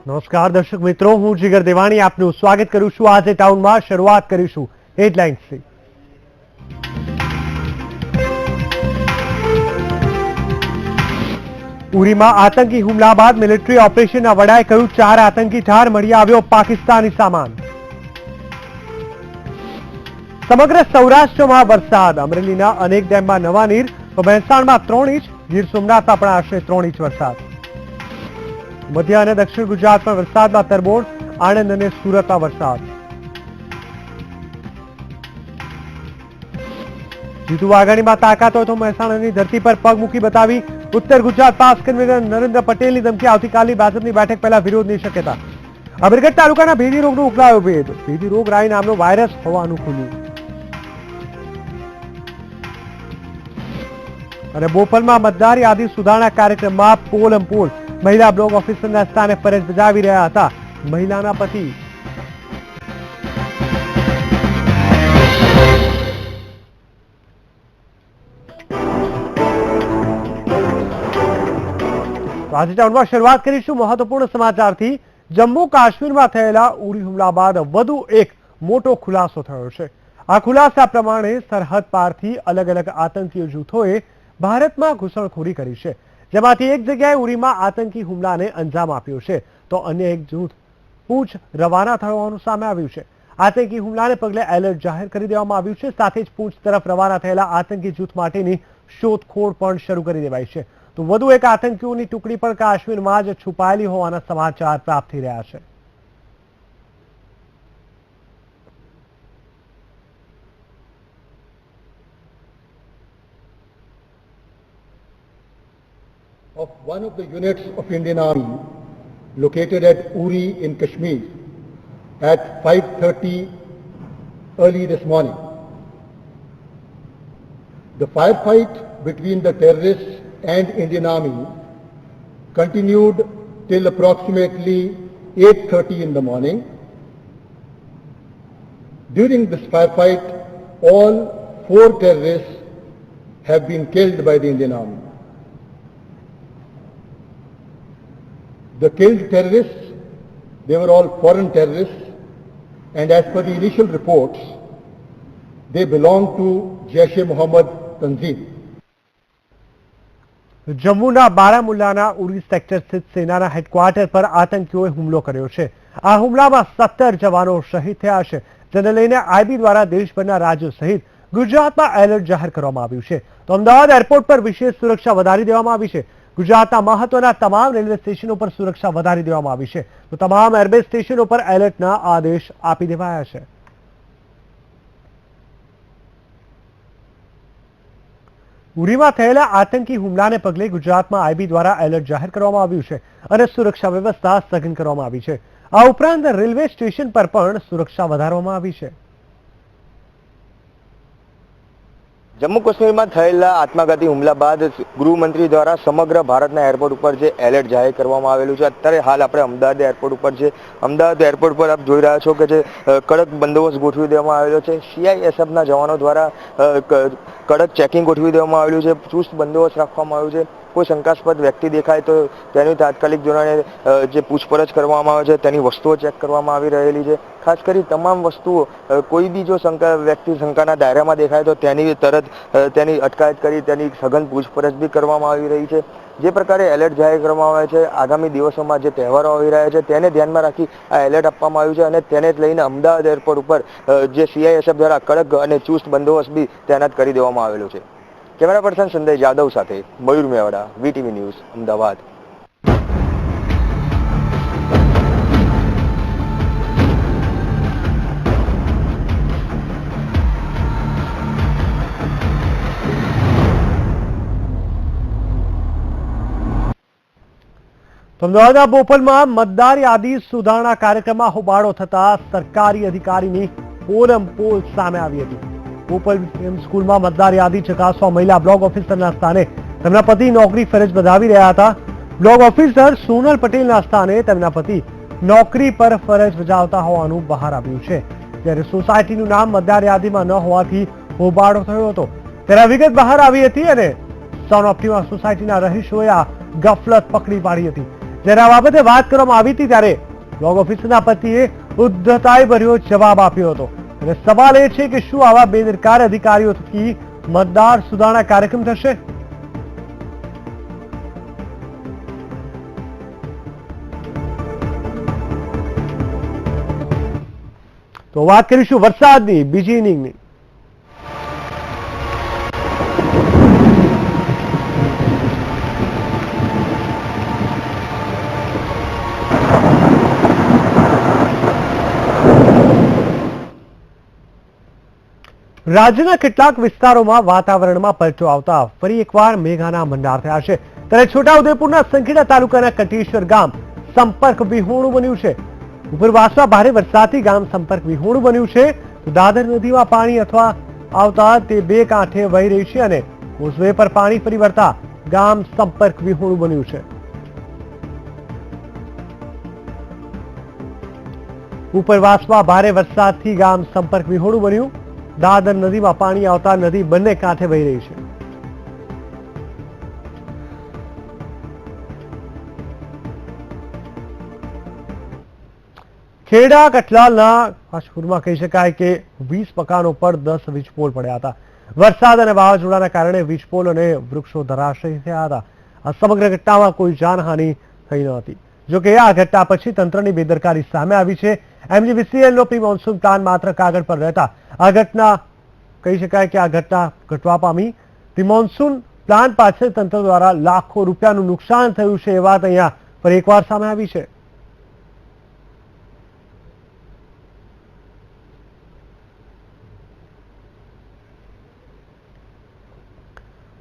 નમસ્કાર દર્શક મિત્રો, હું જીગર દેવાણી આપનું સ્વાગત કરું છું। આજે ટાઉનમાં શરૂઆત કરીશું હેડલાઇન્સથી। ઉરીમાં આતંકી હુમલા બાદ મિલિટરી ઓપરેશનના વડાએ કહ્યું 4 આતંકી ઠાર, મળી આવ્યો પાકિસ્તાની સામાન। સમગ્ર સૌરાષ્ટ્રમાં વરસાદ, અમરેલીના અનેક ડેમમાં નવા નીર, તો મહેસાણમાં 3 ઇંચ, ગીર સોમનાથમાં પણ આશરે 3 ઇંચ વરસાદ। મધ્ય અને દક્ષિણ ગુજરાતમાં વરસાદમાં તરબોળ, આણંદ અને સુરતમાં વરસાદ। જીતુ વાઘાણીમાં તાકાત હોય તો મહેસાણાની ધરતી પર પગ મૂકી બતાવી ઉત્તર ગુજરાત પાસ કન્વીનર નરેન્દ્ર પટેલની ધમકી। આવતીકાલની ભાજપની બેઠક પહેલા વિરોધની શક્યતા। અમીરગઢ તાલુકાના ભેદી રોગનો ઉકલાયો ભેદ, ભેદી રોગ રાઈ નામનો વાયરસ હોવાનું ખુલ્યું। અને બોપલમાં મતદાર યાદી સુધારણા કાર્યક્રમમાં પોલમપોલ, મહિલા બ્લોક ઓફિસરના સ્થાને ફરજ બજાવી રહ્યા હતા મહિલાના પતિ। આજે ટાઉનમાં શરૂઆત કરીશું મહત્વપૂર્ણ સમાચારથી। જમ્મુ કાશ્મીરમાં થયેલા ઉરી હુમલા બાદ વધુ એક મોટો ખુલાસો થયો છે। આ ખુલાસા પ્રમાણે સરહદ પારથી અલગ અલગ આતંકી જૂથોએ ભારતમાં ઘૂસણખોરી કરી છે, જેમાંથી એક જગ્યાએ ઉરીમાં આતંકી હુમલાને અંજામ આપ્યો છે, તો અન્ય એક જૂથ પૂંછ રવાના થવાનું સામે આવ્યું છે। આતંકી હુમલાને પગલે એલર્ટ જાહેર કરી દેવામાં આવ્યું છે, સાથે જ પૂંછ તરફ રવાના થયેલા આતંકી જૂથ માટેની શોધખોળ પણ શરૂ કરી દેવાઈ છે। તો વધુ એક આતંકીઓની ટુકડી પણ કાશ્મીરમાં જ છુપાયેલી હોવાના સમાચાર પ્રાપ્ત થઈ રહ્યા છે। Of one of the units of Indian Army located at Uri in Kashmir at 5:30 early this morning. The firefight between the terrorists and Indian Army continued till approximately 8:30 in the morning. During this firefight, all 4 terrorists have been killed by the Indian Army. The killed terrorists, they were all foreign terrorists, and as per the initial reports, they belong to Jaish-e-Mohammed Tanzim. જમ્મુના બારામુલ્લાના Uri sector સ્થિત સેનાના headquarter પર આતંકીઓએ હુમલો કર્યો છે। આ હુમલામાં 17 જવાનો શહીદ થયા છે, જેને લઈને આઈબી દ્વારા દેશભરના રાજ્યો સહિત ગુજરાતમાં એલર્ટ જાહેર કરવામાં આવ્યું છે। તો અમદાવાદ એરપોર્ટ પર વિશેષ સુરક્ષા વધારી દેવામાં આવી છે। ગુજરાતના મહત્વના તમામ રેલવે સ્ટેશનો પર સુરક્ષા વધારી દેવામાં આવી છે, તો તમામ એરબેઝ સ્ટેશનો પર એલર્ટના આદેશ આપી દેવાયા છે। ઉરીમાં થયેલા આતંકી હુમલાને પગલે ગુજરાતમાં આઈબી દ્વારા એલર્ટ જાહેર કરવામાં આવ્યું છે અને સુરક્ષા વ્યવસ્થા સઘન કરવામાં આવી છે। આ ઉપરાંત રેલવે સ્ટેશન પર પણ સુરક્ષા વધારવામાં આવી છે। જમ્મુ કાશ્મીરમાં થયેલા આત્મઘાતી હુમલા બાદ ગૃહમંત્રી દ્વારા સમગ્ર ભારતના એરપોર્ટ ઉપર જે એલર્ટ જાહેર કરવામાં આવેલું છે। અત્યારે હાલ આપણે અમદાવાદ એરપોર્ટ ઉપર છે। અમદાવાદ એરપોર્ટ પર આપ જોઈ રહ્યા છો કે જે કડક બંદોબસ્ત ગોઠવી દેવામાં આવેલો છે। સીઆઈએસએફના જવાનો દ્વારા કડક ચેકિંગ ગોઠવી દેવામાં આવેલું છે, ચુસ્ત બંદોબસ્ત રાખવામાં આવ્યો છે। કોઈ શંકાસ્પદ વ્યક્તિ દેખાય તો તેની તાત્કાલિક ધોરણે જે પૂછપરછ કરવામાં આવે છે, તેની વસ્તુઓ ચેક કરવામાં આવી રહેલી છે। ખાસ કરી તમામ વસ્તુઓ કોઈ બી જો વ્યક્તિ શંકાના દાયરામાં દેખાય તો તેની તરત તેની અટકાયત કરી તેની સઘન પૂછપરછ બી કરવામાં આવી રહી છે। જે પ્રકારે એલર્ટ જાહેર કરવામાં આવે છે, આગામી દિવસોમાં જે તહેવારો આવી રહ્યા છે તેને ધ્યાનમાં રાખી આ એલર્ટ આપવામાં આવ્યું છે અને તેને જ લઈને અમદાવાદ એરપોર્ટ ઉપર જે સીઆઈએસએફ દ્વારા કડક અને ચુસ્ત બંદોબસ્ત બી તૈનાત કરી દેવામાં આવેલો છે। કેમેરા પર્સન સંજય જાદવ સાથે મયુર મેવાડા, વીટીવી ન્યૂઝ, અમદાવાદ। તો અમદાવાદના બોપલમાં મતદાર યાદી સુધારણા કાર્યક્રમમાં હોબાળો થતા સરકારી અધિકારીની પોલમપોલ સામે આવી હતી। બોપલ સ્કૂલમાં મતદાર યાદી ચકાસવા મહિલા બ્લોક ઓફિસરના સ્થાને તેમના પતિ નોકરી ફરજ બજાવી રહ્યા હતા। બ્લોક ઓફિસર સોનલ પટેલના સ્થાને તેમના પતિ નોકરી પર ફરજ બજાવતા હોવાનું બહાર આવ્યું છે, ત્યારે સોસાયટીનું નામ મતદાર યાદીમાં ન હોવાથી હોબાળો થયો હતો। ત્યારે વિગત બહાર આવી હતી અને સન ઓપ્ટિમા સોસાયટીના રહીશોએ આ ગફલત પકડી પાડી હતી, જ્યારે આ બાબતે વાત કરવામાં આવી હતી ત્યારે બ્લોક ઓફિસરના પતિએ ઉદ્ધતાઈ ભર્યો જવાબ આપ્યો હતો અને સવાલ એ છે કે શું આવા બેદરકાર અધિકારીઓ થકી મતદાર સુધારણા કાર્યક્રમ થશે? તો વાત કરીશું વરસાદની બીજી ઇનિંગની. રાજ્યના કેટલાક વિસ્તારોમાં વાતાવરણમાં પલટો આવતા ફરી એકવાર મેઘાના ભંડાર થયા છે. ત્યારે છોટાઉદેપુરના સંખેડા તાલુકાના કટેશ્વર ગામ સંપર્ક વિહોણું બન્યું છે. ઉપરવાસમાં ભારે વરસાદથી ગામ સંપર્ક વિહોણું બન્યું છે. તો દાદર નદીમાં પાણી અથવા આવતા તે બે કાંઠે વહી રહી છે અને કોઝવે પર પાણી ફરી વળતા ગામ સંપર્ક વિહોણું બન્યું છે. ઉપરવાસમાં ભારે વરસાદથી ગામ સંપર્ક વિહોણું બન્યું. દાદર નદીમાં પાણી આવતા નદી બંને કાંઠે વહી રહી છે. ખેડા કઠલાલના કાશપુરમાં કહી શકાય કે 20 મકાનો પર 10 વીજપોલ પડ્યા હતા. વરસાદ અને વાવાઝોડાના કારણે વીજપોલ અને વૃક્ષો ધરાશયી થયા હતા. આ સમગ્ર ઘટનામાં કોઈ જાનહાનિ થઈ ન હતી. જોકે આ ઘટના પછી તંત્રની બેદરકારી સામે આવી છે. MGVCLનો પ્રી મોન્સૂન પ્લાન માત્ર કાગળ પર રહેતા આ ઘટના કહી શકાય કે આ ઘટના ઘટવા પામી. પ્રી મોન્સૂન પ્લાન પાછળ તંત્ર દ્વારા લાખો રૂપિયાનું નુકસાન થયું છે એ વાત અહીંયા ફરી એકવાર સામે આવી છે.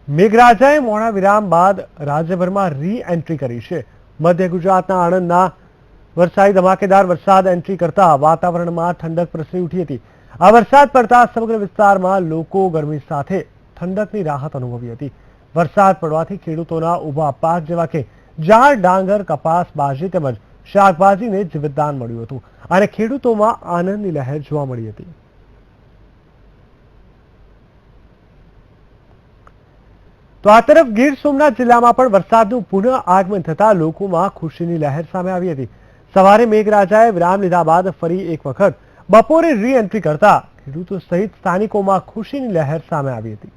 મેઘરાજાએ મોડા વિરામ બાદ રાજ્યભરમાં રી એન્ટ્રી કરી છે. મધ્ય ગુજરાતના આણંદના વરસાદી ધમાકેદાર વરસાદ એન્ટ્રી કરતા વાતાવરણમાં ઠંડક પ્રસરી ઉઠી હતી. આ વરસાદ પડતા સમગ્ર વિસ્તારમાં લોકો ગરમી સાથે ઠંડકની રાહત અનુભવી હતી. વરસાદ પડવાથી ખેડૂતોના ઊભા પાક જેવા કે જાર, ડાંગર, કપાસ, બાજરી તેમજ શાકભાજીને જીવતદાન મળ્યું હતું અને ખેડૂતોમાં આનંદની લહેર જોવા મળી હતી. તો આ તરફ ગીર સોમનાથ જિલ્લામાં પણ વરસાદનું પુનઃ આગમન થતા લોકોમાં ખુશીની લહેર સામે આવી હતી. સવારે મેઘરાજાએ વિરામ લીધા બાદ ફરી એક વખત બપોરે રી એન્ટ્રી કરતા ખેડૂતો સહિત સ્થાનિકોમાં ખુશીની લહેર સામે આવી હતી.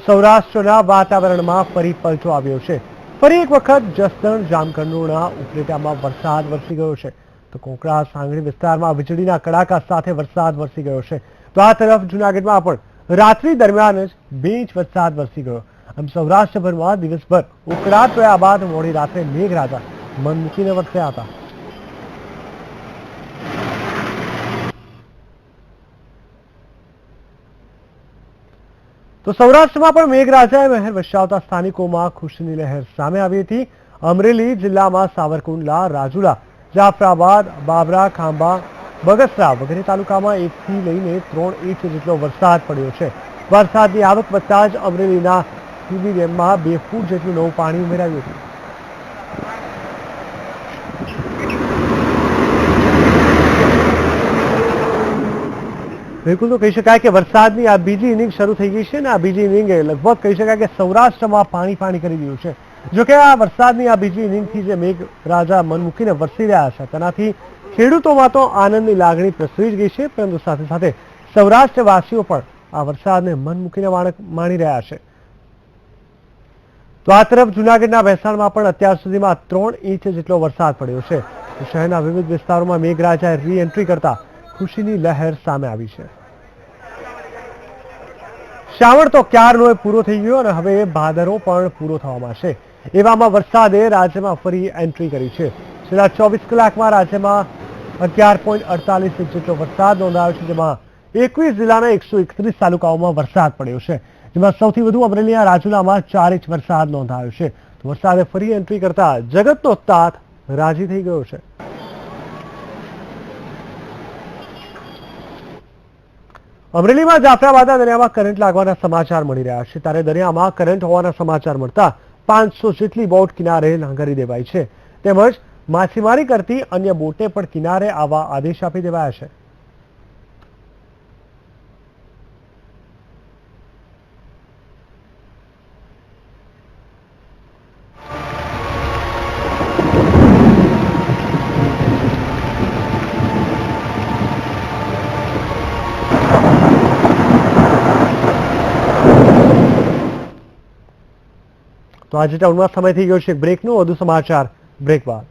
સૌરાષ્ટ્રના વાતાવરણમાં ફરી પલટો આવ્યો છે. ફરી એક વખત જસદણ, જામકંડોરણા ઉપલેટામાં વરસાદ વરસી ગયો છે. તો કોંકણા, સાંગણી વિસ્તારમાં વીજળીના કડાકા સાથે વરસાદ વરસી ગયો છે. તો આ તરફ જૂનાગઢમાં પણ રાત્રિ દરમિયાન જ 2 ઇંચ વરસાદ વરસી ગયો. આમ સૌરાષ્ટ્રભરમાં દિવસભર ઉકળાટ રહ્યા બાદ મોડી રાત્રે મેઘરાજા મન મૂકીને વરસ્યા હતા. તો સૌરાષ્ટ્રમાં પણ મેઘરાજાએ મહેર વરસાવતા સ્થાનિકોમાં ખુશીની લહેર સામે આવી હતી. અમરેલી જિલ્લામાં સાવરકુંડલા, રાજુલા, જાફરાબાદ, બાબરા, ખાંભા, બગસરા વગેરે તાલુકામાં 1 થી લઈને 3 ઇંચ જેટલો વરસાદ પડ્યો છે. વરસાદની આવક વધતા જ અમરેલીના ટીબી ડેમમાં 2 ફૂટ જેટલું નવું પાણી ઉમેરાયું હતું. બિલકુલ તો કહી શકાય કે વરસાદની આ બીજી ઇનિંગ શરૂ થઈ ગઈ છે ને આ બીજી ઇનિંગે લગભગ કહી શકાય કે સૌરાષ્ટ્રમાં પાણી પાણી કરી દીધું છે. જોકે આ વરસાદની આ બીજી ઇનિંગથી જે મેઘરાજા મન મૂકીને વરસી રહ્યા છે તેનાથી ખેડૂતોમાં તો આનંદની લાગણી પ્રસરી જ ગઈ છે, પરંતુ સાથે સાથે સૌરાષ્ટ્રવાસીઓ પણ આ વરસાદને મન મૂકીને માણી રહ્યા છે. તો આ તરફ જૂનાગઢના ભેસાણમાં પણ અત્યાર સુધીમાં 3 ઇંચ જેટલો વરસાદ પડ્યો છે. શહેરના વિવિધ વિસ્તારોમાં મેઘરાજાએ રી એન્ટ્રી કરતા ખુશીની લહેર સામે આવી છે. શ્રાવણ તો ક્યારનો પૂરો થઈ ગયો અને હવે ભાદરવો પણ પૂરો થવામાં છે. એવામાં વરસાદે રાજ્યમાં ફરી એન્ટ્રી કરી છે. છેલ્લા 24 કલાકમાં રાજ્યમાં 11.48 ઇંચ જેટલો વરસાદ નોંધાયો છે, જેમાં 21 જિલ્લાના 131 તાલુકાઓમાં વરસાદ પડ્યો છે. જેમાં સૌથી વધુ અમરેલીના રાજુલામાં 4 ઇંચ વરસાદ નોંધાયો છે. તો વરસાદે ફરી એન્ટ્રી કરતા જગતનો તાત રાજી થઈ ગયો છે. અમરેલીમાં જાફરાબાદના દરિયામાં કરંટ લાગવાના સમાચાર મળી રહ્યા છે. ત્યારે દરિયામાં કરંટ હોવાના સમાચાર મળતા 500 જેટલી બોટ કિનારે લાંગરી દેવાઈ છે. તેમજ માછીમારી કરતી અન્ય બોટને પણ કિનારે આવવા આદેશ આપી દેવાયા છે. તો આજે ટાઉનમાં સમય થઈ ગયો છે બ્રેકનો. વધુ સમાચાર બ્રેક બાદ.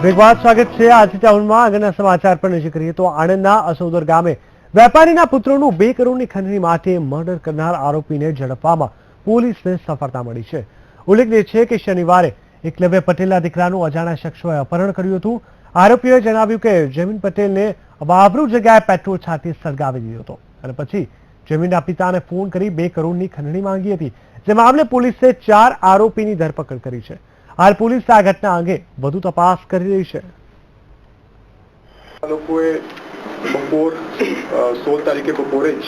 બ્રેક બાદ સ્વાગત છે આજે ટાઉનમાં. આગળના સમાચાર પર નજર કરીએ તો આણંદના અસોદર ગામે વેપારીના પુત્રનું 2 કરોડની ખંડણી માટે મર્ડર કરનાર આરોપીને ઝડપવામાં પોલીસને સફળતા મળી છે. ઉલ્લેખનીય છે કે શનિવારે એકલવ્ય પટેલના દીકરાનું અજાણ્યા શખ્સોએ અપહરણ કર્યું હતું. આરોપીઓએ જણાવ્યું કે જમીન પટેલને વાવરૂ જગ્યાએ પેટ્રોલ છાંટી સળગાવી દીધો હતો અને પછી જમીનના પિતાને ફોન કરી 2 કરોડની ખંડણી માંગી હતી. જે મામલે પોલીસે 4 આરોપીની ધરપકડ કરી છે. હાલ પોલીસ આ ઘટના અંગે વધુ તપાસ કરી રહી છે. લોકોએ બપોર 16 તારીખે બપોરે જ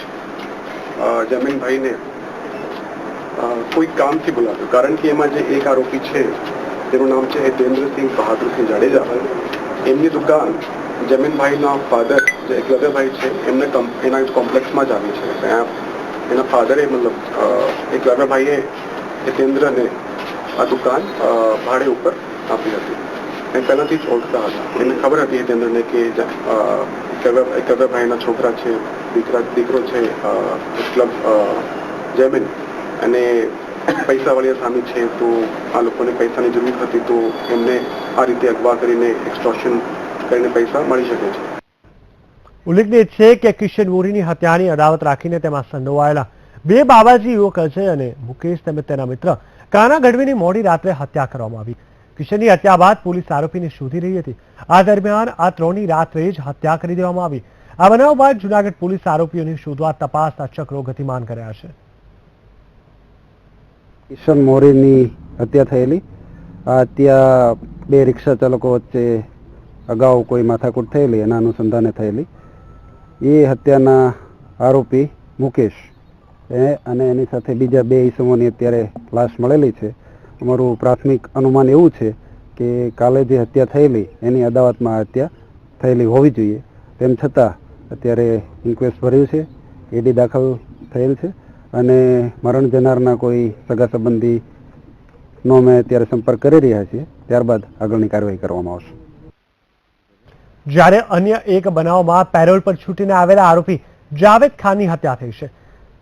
જમીનભાઈને કોઈ કામથી બોલાવ્યો, કારણ કે એમાં જે એક આરોપી છે તેનું નામ છે હિતેન્દ્રસિંહ બહાદુરસિંહ જાડેજા. એમની દુકાન જમીનભાઈના ફાધર જે એકલવ્યભાઈ છે એમને એના કોમ્પ્લેક્સમાં જ આવી છે. ત્યાં એના ફાધરે મતલબ એકલવ્યભાઈએ હિતેન્દ્રને આ દુકાન ભાડે ઉપર આપી હતી. એ પહેલાંથી જ ઓળખતા હતા. એમને ખબર હતી હિતેન્દ્રને કે એકલવ્યભાઈના છોકરા છે, દીકરો છે એકલવ જમીન, અને પૈસાવાળી સામે છે. તો આ લોકોને પૈસાની જરૂર હતી, તો એમને આ રીતે અગવા કરીને એક્સટોર્શન કરીને પૈસા મળી શકે છે. ઉલ્લેખનીય છે કે કિશન મોરીની હત્યાની અદાવત રાખીને તેમાં સંડોવાયેલા 2 બાબાજી યુવક અજય અને મુકેશ તેમજ તેના મિત્ર કાના ગઢવીની મોડી રાત્રે હત્યા કરવામાં આવી. કિશનની હત્યા બાદ પોલીસ આરોપીને શોધી રહી હતી. આ દરમિયાન આ 3ની રાત્રે જ હત્યા કરી દેવામાં આવી. આ બનાવ બાદ જૂનાગઢ પોલીસ આરોપીઓને શોધવા તપાસના ચક્રો ગતિમાન કર્યા છે. કિશન મોરીની હત્યા થયેલી. આ હત્યા 2 રિક્ષા ચાલકો વચ્ચે અગાઉ કોઈ માથાકૂટ થયેલી, એના અનુસંધાને થયેલી. એ હત્યાના આરોપી મુકેશ અને એની સાથે બીજા 2 ઈસમોની અત્યારે લાશ મળેલી છે. અમારું પ્રાથમિક અનુમાન એવું છે કે કાલે જે હત્યા થયેલી એની અદાવતમાં હત્યા થયેલી હોવી જોઈએ. તેમ છતાં અત્યારે ઇન્ક્વેસ્ટ ભર્યું છે, એડી દાખલ થયેલ છે અને મરણ જનારના કોઈ સગા સંબંધીનો અમે અત્યારે સંપર્ક કરી રહ્યા છીએ. ત્યારબાદ આગળની કાર્યવાહી કરવામાં આવશે. જ્યારે અન્ય એક બનાવમાં પેરોલ પર છૂટીને આવેલા આરોપી જાવેદ ખાનની હત્યા થઈ છે.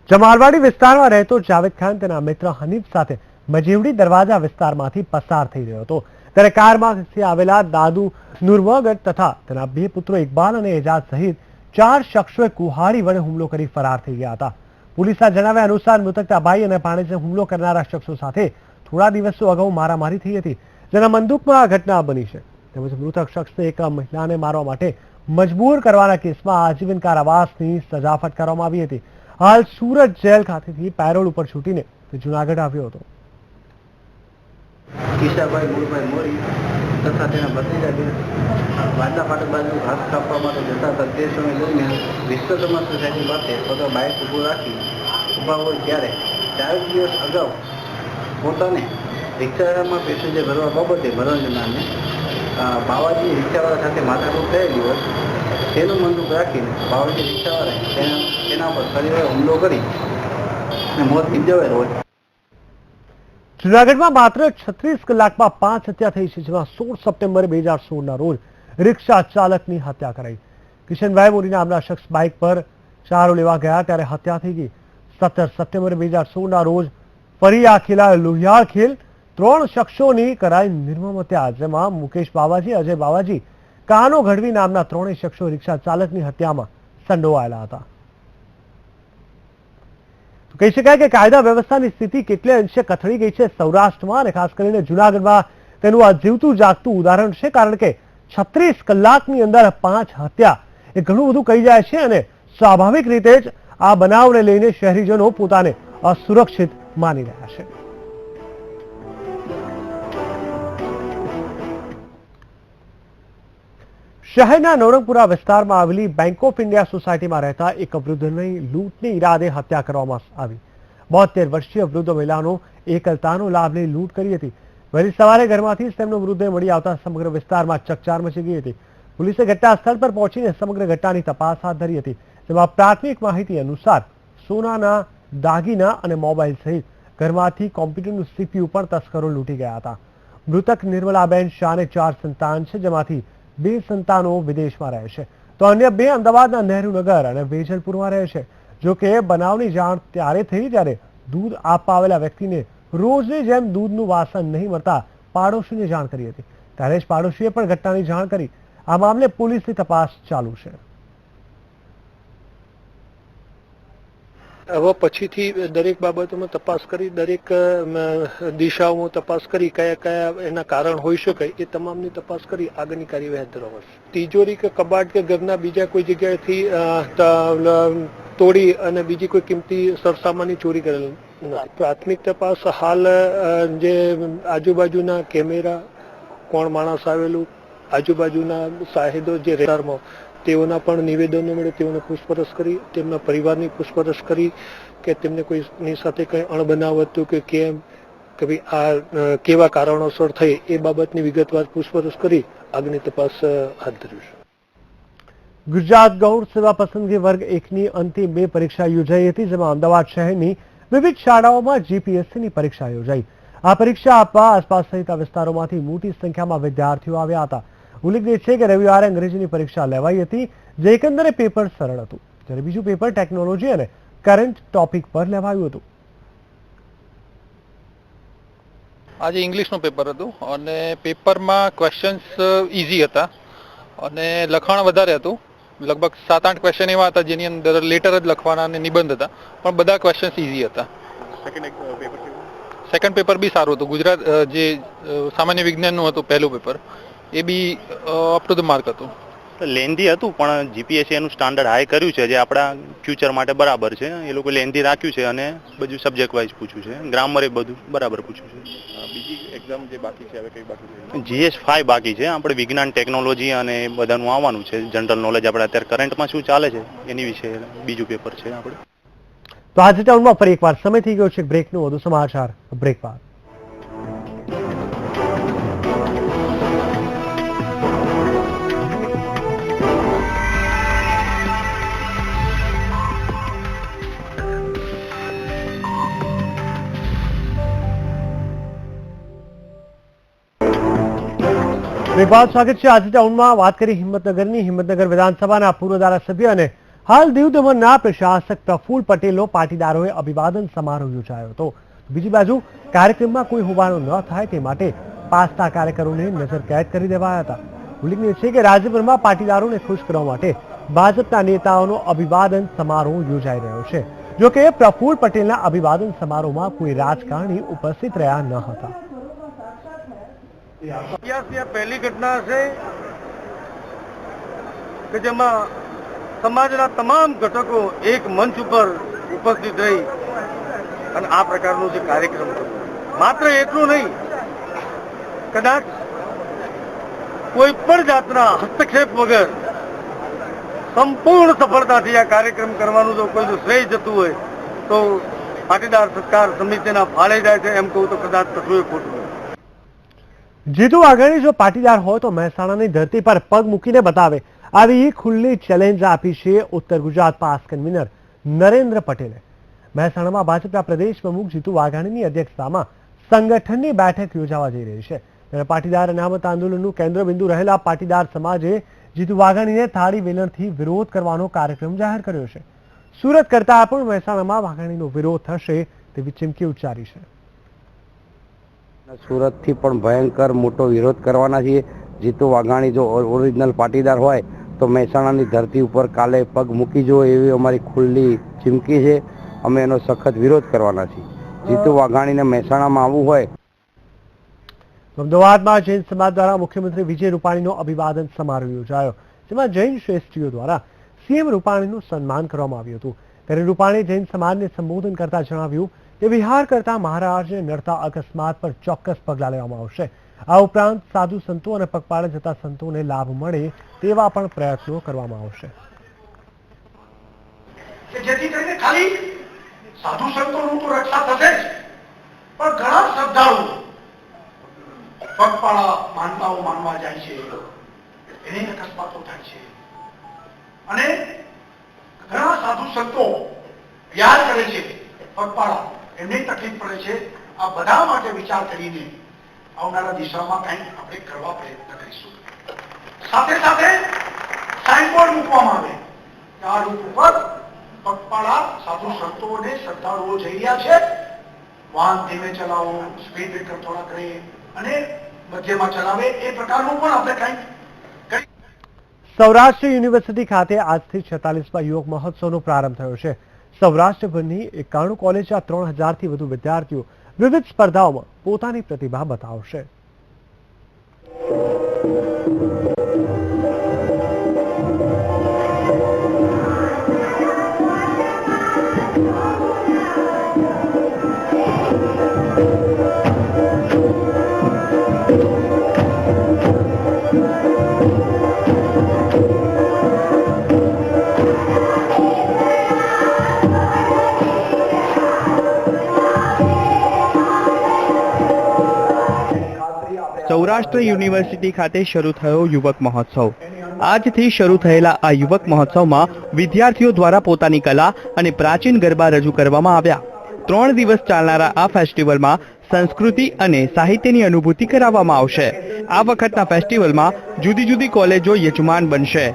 જમાલવાડી વિસ્તારમાં રહેતો જાવેદ ખાન તેના મિત્ર હનીફ સાથે મજીવડી દરવાજા વિસ્તારમાંથી પસાર થઈ રહ્યો હતો. ત્યારે કારમાંથી આવેલા દાદુ નુરમગઢ તથા તેના 2 પુત્રો ઇકબાલ અને એજાજ સહિત 4 શખ્સોએ કુહાડી વડે હુમલો કરી ફરાર થઈ ગયા હતા. પોલીસના જણાવ્યા અનુસાર મૃતકના ભાઈ અને ભાણેજને હુમલો કરનારા શખ્સો સાથે થોડા દિવસો અગાઉ મારામારી થઈ હતી, જેના બંદૂકમાં આ ઘટના બની છે. તેમજ મૃતક શખ્સને એક મહિલાને મારવા માટે મજબૂર કરવાના કેસમાં આજીવન કારાવાસની સજા ફટકારવામાં આવી હતી. હાલ સુરત જેલ ખાતેથી પેરોલ ઉપર છૂટીને તે જૂનાગઢ આવ્યો હતો. કિશાભાઈ મૂળભાઈ મોરી તથા તેના ભત્રીજા વાંદા ફાટક બાજુ ઘાસ કાપવા માટે જતા હતા. તે સમય દરમિયાન વિશ્વકર્મા સોસાયટી પાસે પોતાનો બાઇક ઊભું રાખી ઊભા હોય ત્યારે 4 દિવસ અગાઉ પોતાને રિક્ષામાં પેસેન્જર ભરવા બાબતે મરણ જનારને બાવાજી રિક્ષાવાળા સાથે માથાકૂટ થયેલી હોય તેનું બંદૂક રાખીને બાવાજી રિક્ષાવાળાએ તેના પર ફરીવાર હુમલો કરી અને મોત નિપજાવેલ હોય. જૂનાગઢમાં માત્ર 36 કલાકમાં 5 હત્યા થઈ છે, જેમાં 16 સપ્ટેમ્બર 2016ના રોજ રિક્ષા ચાલકની હત્યા કરાઈ. કિશનભાઈ મોરી નામના શખ્સ બાઇક પર ચારો લેવા ગયા ત્યારે હત્યા થઈ ગઈ. 17 સપ્ટેમ્બર 2016ના રોજ ફરી આ ખેલા લોહિયાળ ખેલ 3 શખ્સોની કરાઈ નિર્મમ હત્યા, જેમાં મુકેશ બાવાજી, અજય બાવાજી, કાનો ગઢવી નામના 3 શખ્સો રિક્ષા ચાલકની હત્યામાં સંડોવાયેલા હતા. કહી શકાય કે કાયદા વ્યવસ્થાની સ્થિતિ કેટલે અંશે કથળી ગઈ છે સૌરાષ્ટ્રમાં, અને ખાસ કરીને જૂનાગઢમાં તેનું આ જીવતું જાગતું ઉદાહરણ છે. કારણ કે 36 કલાકની અંદર 5 હત્યા એ ઘણું બધું કહી જાય છે અને સ્વાભાવિક રીતે જ આ બનાવને લઈને શહેરીજનો પોતાને અસુરક્ષિત માની રહ્યા છે. શહેરના નવરંગપુરા વિસ્તારમાં આવેલી બેંક ઓફ ઇન્ડિયા સોસાયટીમાં રહેતા એક વૃદ્ધની લૂંટની ઈરાદે હત્યા કરવામાં આવી. 72 વર્ષીય વૃદ્ધ મહિલાનો એકલતાનો લાભ લઈ લૂંટ કરી હતી. વહેલી સવારે ઘરમાંથી જ તેમનો મૃતદેહ મળી આવતા સમગ્ર વિસ્તારમાં ચકચાર મચી ગઈ હતી. પોલીસે ઘટના સ્થળ પર પહોંચીને સમગ્ર ઘટનાની તપાસ હાથ ધરી હતી, જેમાં પ્રાથમિક માહિતી અનુસાર સોનાના દાગીના અને મોબાઈલ સહિત ઘરમાંથી કોમ્પ્યુટરનું CPU પણ તસ્કરો લૂંટી ગયા હતા. મૃતક નિર્મલાબેન શાહને 4 સંતાન છે, જેમાંથી 2 સંતાનો વિદેશમાં રહે છે તો અન્ય 2 અમદાવાદના નહેરુનગર અને વેજલપુરમાં રહે છે. જો કે બનાવની જાણ ત્યારે થઈ જ્યારે દૂધ આપવા આવેલા વ્યક્તિને રોજની જેમ દૂધનું વાસણ નહીં મળતા પાડોશીને જાણ કરી હતી. ત્યારે જ પાડોશીએ પણ ઘટનાની જાણ કરી. આ મામલે પોલીસની તપાસ ચાલુ છે. હવે પછીથી દરેક બાબતોમાં તપાસ કરી, દરેક દિશાઓમાં તપાસ કરી, કયા કયા એના કારણ હોઈ શકે એ તમામની તપાસ કરી આગળની કાર્યવાહી હાથ ધરવામાં આવશે. તિજોરી કે કબાટ કે ઘરના બીજા કોઈ જગ્યાએથી તોડી અને બીજી કોઈ કિંમતી સરસામાનની ચોરી કરેલ નથી. પ્રાથમિક તપાસ હાલ જે આજુબાજુના કેમેરા, કોણ માણસ આવેલું, આજુબાજુના સાહેદો જે વિસ્તારમાં તેઓના પણ નિવેદનો મળે તેઓને પૂછપરછ કરી, તેમના પરિવારની પૂછપરછ કરી કે તેમને કોઈની સાથે કંઈ અણબનાવ હતું કે કેમ, કે ભાઈ આ કેવા કારણોસર થઈ એ બાબતની વિગતવાર પૂછપરછ કરી આગળની તપાસ હાથ ધરી છે. ગુજરાત ગૌણ સેવા પસંદગી વર્ગ 1ની અંતિમ 2 પરીક્ષા યોજાઈ હતી, જેમાં અમદાવાદ શહેરની વિવિધ શાળાઓમાં GPSCની પરીક્ષા યોજાઈ. આ પરીક્ષા આપવા આસપાસ સહિતના વિસ્તારોમાંથી મોટી સંખ્યામાં વિદ્યાર્થીઓ આવ્યા હતા. ઉલ્લેખનીય છે કે રવિવારે અંગ્રેજીની પરીક્ષા લેવાઈ હતી, જે એકંદરે પેપર સરળ હતું, જ્યારે બીજું પેપર ટેકનોલોજી અને કરંટ ટોપિક પર લેવાયું હતું. આજે ઇંગ્લિશનું પેપર હતું અને પેપરમાં ક્વેશ્ચન્સ ઇઝી હતા અને લખાણ વધારે હતું. લગભગ 7-8 ક્વેશ્ચન એવા હતા જેની અંદર લેટર જ લખવાના અને નિબંધ હતા, પણ બધા ક્વેશ્ચન્સ ઇઝી હતા. સેકન્ડ પેપર બી સારું હતું. ગુજરાત જે સામાન્ય વિજ્ઞાનનું હતું પહેલું પેપર, એ બી અપ ટુ ધ માર્ક હતું. લેન્ધી હતું પણ જીપીએસસી એનું સ્ટાન્ડર્ડ હાઈ કર્યું છે, જે આપણા ફ્યુચર માટે બરાબર છે. એ લોકો લેન્ધી રાખ્યું છે અને બધું સબ્જેક્ટ વાઇઝ પૂછ્યું છે, ગ્રામર એ બધું બરાબર પૂછ્યું છે. બીજી એક્ઝામ જે બાકી છે હવે કઈ બાકી છે? GS5 બાકી છે. આપણે વિજ્ઞાન, ટેકનોલોજી અને બધાનું આવવાનું છે. જનરલ નોલેજ આપણે અત્યારે કરંટમાં શું ચાલે છે એની વિશે બીજું પેપર છે આપણે. તો આજે ટાઉનમાં ફરી એકવાર સમય થઈ ગયો છે બ્રેકનો. વધુ સમાચાર બ્રેક બાદ. સ્વાગત છે. આજે ટાઉનમાં વાત કરી હિંમતનગરની. હિંમતનગર વિધાનસભાના પૂર્વ ધારાસભ્ય અને હાલ દીવ દમણના પ્રશાસક પ્રફુલ પટેલનો પાટીદારોએ અભિવાદન સમારોહ યોજાયો હતો. બીજી બાજુ કાર્યક્રમમાં કોઈ હોબાળો ન થાય તે માટે પાસતા કાર્યકરોને નજરકેદ કરી દેવાયા હતા. ઉલ્લેખનીય છે કે રાજ્યભરમાં પાટીદારોને ખુશ કરવા માટે ભાજપના નેતાઓનો અભિવાદન સમારોહ યોજાઈ રહ્યો છે. જોકે પ્રફુલ પટેલના અભિવાદન સમારોહમાં કોઈ રાજકારણી ઉપસ્થિત રહ્યા ન હતા. પહેલી ઘટના છે કે જેમાં સમાજના તમામ ઘટકો એક મંચ ઉપર ઉપસ્થિત રહી અને આ પ્રકારનો જે કાર્યક્રમ થયો. માત્ર એટલું નહીં, કદાચ કોઈ પણ જાતના હસ્તક્ષેપ વગર સંપૂર્ણ સફળતાથી આ કાર્યક્રમ કરવાનું જો કોઈનું શ્રેય જતું હોય તો પાટીદાર સત્કાર સમિતિના ફાળે જાય છે એમ કહું તો કદાચ કશું ખોટું. જીતુ વાઘાણી જો પાટીદાર હોય તો મહેસાણાની ધરતી પર પગ મૂકીને બતાવે, આવી ખુલ્લી ચેલેન્જ આપી છે ઉત્તર ગુજરાત પાસ કન્વીનર નરેન્દ્ર પટેલે. મહેસાણામાં ભાજપના પ્રદેશ પ્રમુખ જીતુ વાઘાણીની અધ્યક્ષતામાં સંગઠનની બેઠક યોજાવા જઈ રહી છે. ત્યારે પાટીદાર અનામત આંદોલનનું કેન્દ્રબિંદુ રહેલા પાટીદાર સમાજે જીતુ વાઘાણીને થાળી વેલણથી વિરોધ કરવાનો કાર્યક્રમ જાહેર કર્યો છે. સુરત કરતા પણ મહેસાણામાં વાઘાણીનો વિરોધ થશે તેવી ચીમકી ઉચ્ચારી છે. સુરતથી પણ ભયંકર મોટો વિરોધ કરવાના છીએ. જીતુ વાઘાણી જો ઓરિજિનલ પાટીદાર હોય તો મહેસાણાની ધરતી ઉપર કાલે પગ મૂકી જો એવી અમારી ખુલ્લી ચીમકી છે. અમે એનો સખત વિરોધ કરવાના છીએ. જીતુ વાઘાણીને મહેસાણામાં આવવું હોય. અમદાવાદમાં જૈન સમાજ દ્વારા મુખ્યમંત્રી વિજય રૂપાણીનો અભિવાદન સમારોહ યોજાયો, જેમાં જૈન શ્રેષ્ઠીઓ દ્વારા સીએમ રૂપાણીનું સન્માન કરવામાં આવ્યું હતું. ત્યારે રૂપાણીએ જૈન સમાજને સંબોધન કરતા જણાવ્યું કે વિહાર કરતા મહારાજને નડતા અકસ્માત પર ચોક્કસ પગલાં લેવામાં આવશે. આ ઉપરાંત સાધુ સંતો અને પગપાળા જતા સંતોને લાભ મળે તેવા પણ પ્રયત્નો કરવામાં આવશે. જેથી કરીને ખાલી સાધુ સંતોનું તો રક્ષા થશે જ, પણ ઘણા શ્રદ્ધાળુ પગપાળા માનતાઓ માનવા જાય છે એને અકસ્માતો થાય છે અને ઘણા સાધુ સંતો યાદ કરે છે, પગપાળા એમને તકલીફ પડે છે, આ બધા માટે વિચાર કરીને આવનારા દિશામાં કંઈક આપણે કરવા પ્રયત્ન કરીશું. સાથે સાથે સાઇનબોર્ડ મૂકવામાં આવે કે આ રૂટ ઉપર પગપાળા સાધુ સંતો અને શ્રદ્ધાળુઓ જઈ રહ્યા છે, વાહન ધીમે ચલાવો, સ્પીડ બ્રેકર થોડા કરે અને મધ્યમાં ચલાવે, એ પ્રકારનું પણ આપણે કંઈક કરી. સૌરાષ્ટ્ર યુનિવર્સિટી ખાતે આજથી 46મા યુવક મહોત્સવનો પ્રારંભ થયો છે. સૌરાષ્ટ્રભરની 91 કોલેજના 3000થી વધુ વિદ્યાર્થીઓ વિવિધ સ્પર્ધાઓમાં પોતાની પ્રતિભા બતાવશે. સૌરાષ્ટ્ર યુનિવર્સિટી ખાતે શરૂ થયો યુવક મહોત્સવ. આજથી શરૂ થયેલા આ યુવક મહોત્સવમાં વિદ્યાર્થીઓ દ્વારા પોતાની કલા અને પ્રાચીન ગરબા રજૂ કરવામાં આવ્યા. 3 દિવસ ચાલનારા આ ફેસ્ટિવલમાં સંસ્કૃતિ અને સાહિત્યની અનુભૂતિ કરાવવામાં આવશે. આ વખતના ફેસ્ટિવલમાં જુદી જુદી કોલેજો યજમાન બનશે.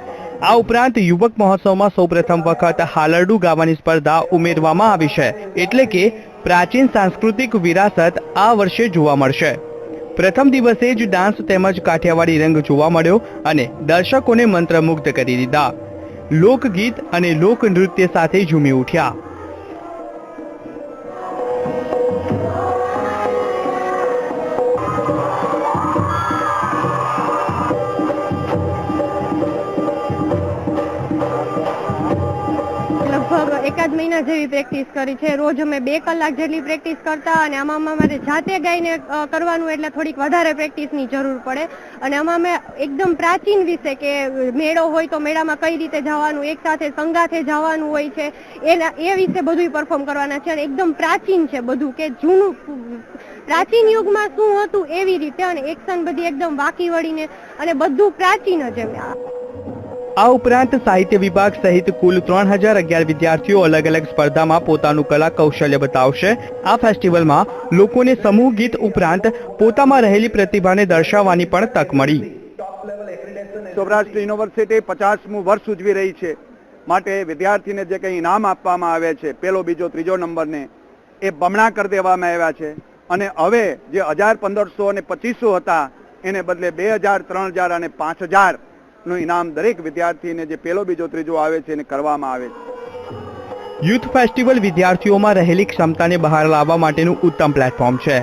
આ ઉપરાંત યુવક મહોત્સવમાં સૌપ્રથમ વખત હાલરડું ગાવાની સ્પર્ધા ઉમેરવામાં આવી છે, એટલે કે પ્રાચીન સાંસ્કૃતિક વિરાસત આ વર્ષે જોવા મળશે. પ્રથમ દિવસે જ ડાન્સ તેમજ કાઠિયાવાડી રંગ જોવા મળ્યો અને દર્શકોને મંત્રમુગ્ધ કરી દીધા. લોકગીત અને લોકનૃત્ય સાથે ઝૂમી ઉઠ્યા. લગભગ એકાદ મહિના જેવી પ્રેક્ટિસ કરી છે. રોજ અમે 2 કલાક જેટલી પ્રેક્ટિસ કરતા અને આમાં અમારે જાતે ગાઈને કરવાનું એટલે થોડીક વધારે પ્રેક્ટિસની જરૂર પડે. અને આમાં અમે એકદમ પ્રાચીન વિશે કે મેળો હોય તો મેળામાં કઈ રીતે જવાનું, એક સાથે સંગાથે જવાનું હોય છે, એ વિશે બધું પરફોર્મ કરવાના છે. અને એકદમ પ્રાચીન છે બધું, કે જૂનું પ્રાચીન યુગમાં શું હતું એવી રીતે, અને એક્શન બધી એકદમ વાકી વળીને અને બધું પ્રાચીન જ એમ. આ ઉપરાંત સાહિત્ય વિભાગ સહિત કુલ 3011 વિદ્યાર્થીઓ અલગ અલગ સ્પર્ધામાં પોતાનું કલા કૌશલ્ય બતાવશે. આ ફેસ્ટિવલમાં લોકોને સમૂહ ગીત ઉપરાંત પોતામાં રહેલી પ્રતિભાને દર્શાવવાની પણ તક મળી. સૌરાષ્ટ્ર યુનિવર્સિટી 50મું વર્ષ ઉજવી રહી છે, માટે વિદ્યાર્થીને જે કંઈ ઇનામ આપવામાં આવે છે, પહેલો, બીજો, ત્રીજો નંબરને, એ બમણા કરી દેવામાં આવ્યા છે. અને હવે જે 1000, 1500 અને 2500 હતા એને બદલે 2000, 3000 અને 5000 નું ઇનામ દરેક વિદ્યાર્થીને જે પહેલો, બીજો, ત્રીજો આવે છે એને કરવામાં આવે છે. યુથ ફેસ્ટિવલ વિદ્યાર્થીઓમાં રહેલી ક્ષમતાને બહાર લાવવા માટેનું ઉત્તમ પ્લેટફોર્મ છે.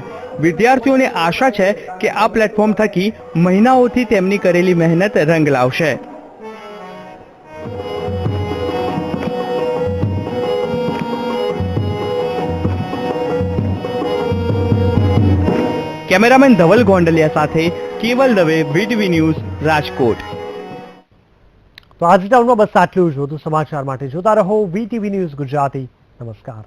વિદ્યાર્થીઓને આશા છે કે આ પ્લેટફોર્મ થકી મહિનાઓથી તેમની કરેલી મહેનત રંગ લાવશે. કેમેરામેન ધવલ ગોંડલિયા સાથે કેવલ દવે, વીટીવી ન્યૂઝ, રાજકોટ. તો આજે ટાઉનમાં બસ આટલું જ. વધુ સમાચાર માટે જોતા રહો વીટીવી ન્યૂઝ ગુજરાતી. નમસ્કાર.